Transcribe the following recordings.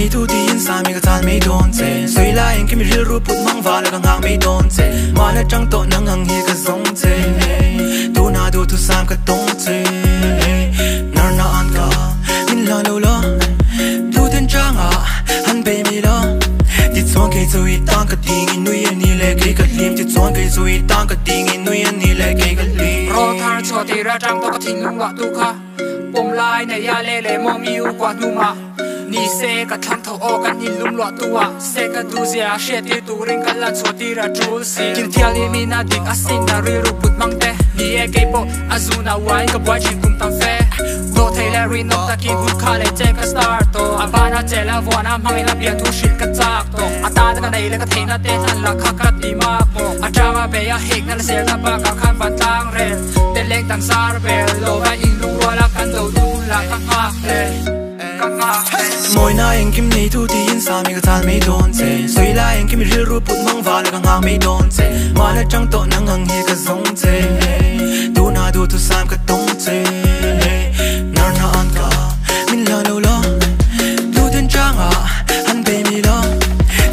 nei thu ti in sa mi ka tan me don che soi la en kim ril ru put mang wa la ka ngang me don che ma na chang to nang hang he ka zong che tu na du tu sam ka tong che nar na an ka min la lo la tu den chang a han be mi la ti chong ke zo I tang ka ting in nui ni le ke ka lim ti chong ke zo I tang ka ting in nui ni le ke ka lim ro thar cho ti ra chang to ka thing lung wa tu kha pom lai na ya le le mo mi u kwa nu ma ni se ka thang tho o kan in lum lo tu wa se ka du zia she ti tu ring ka lan cho ti ra tu si kin thial ni mi na dik asin na ri ru put mang te ni e ke po azuna wai ka boy chin kum tam fe do thai la ri no ta ki gu kha le che ka start to abana che la vo na mang la bia tu shit ka chak to ata da nei le ka theina te than la kha ka ti ma po atrawa be ya hek na se na ba ka khan ban tang re te leng tang sar be lo ba in lu la kan do du la ka ha le moi na en kim nei thu ti in sa mi ka tan me don che soi la en kim ril ru put mang wa la ka ngang me don che ma na chang to nang hang he ka zong che tu na du tu sam ka tong che nar na an ka min la lo la tu den chang a han be mi la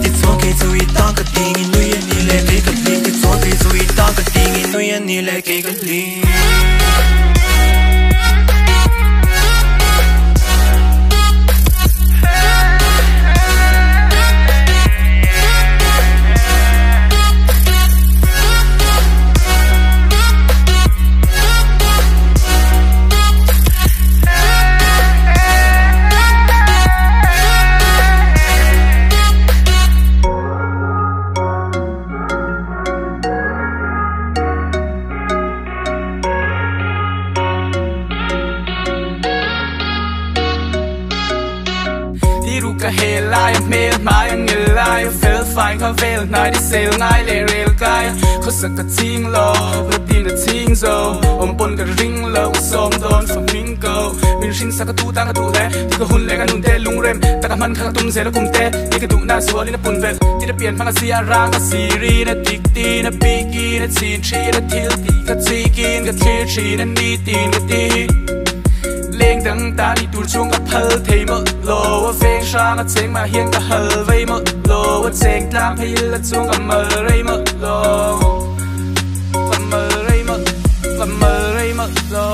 ti chong ke zo I tang ka ting in nui ni le ke ka lim ti chong ke zo I tang ka ting in nui ni le ke ka lim ka he lai me mai ang lai fel fine ka vel nai di sel ngai le rel kai ko sak ka ting lo but din the ting zo pon ka ring lo som don from mingo min shin sa ka tu ta ka tu le ti ka hun le ka nun te lung rem ta ka man ka tum se la kum te ti ka tu na so li na pun vel ti da pian phang ka sia rang ka siri na tik ti na piki na chin chi na til ti ka chi kin ka chi chi na ni tin ka ti leng dang ta ni tur chung ka phal thei mo lo wa feng shang a cheng ma hian ka hal vei mo lo wa cheng tlang phei la chung ka mal rei mo lo ka mal rei mo lo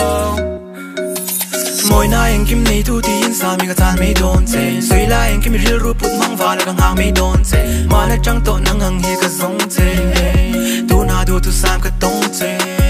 moi na en kim nei thu ti in sa mi ka tan me don che soi la en kim ril ru put mang wa la ka ngang me don che ma na chang to nang hang he ka zong che tu na du tu sam ka tong che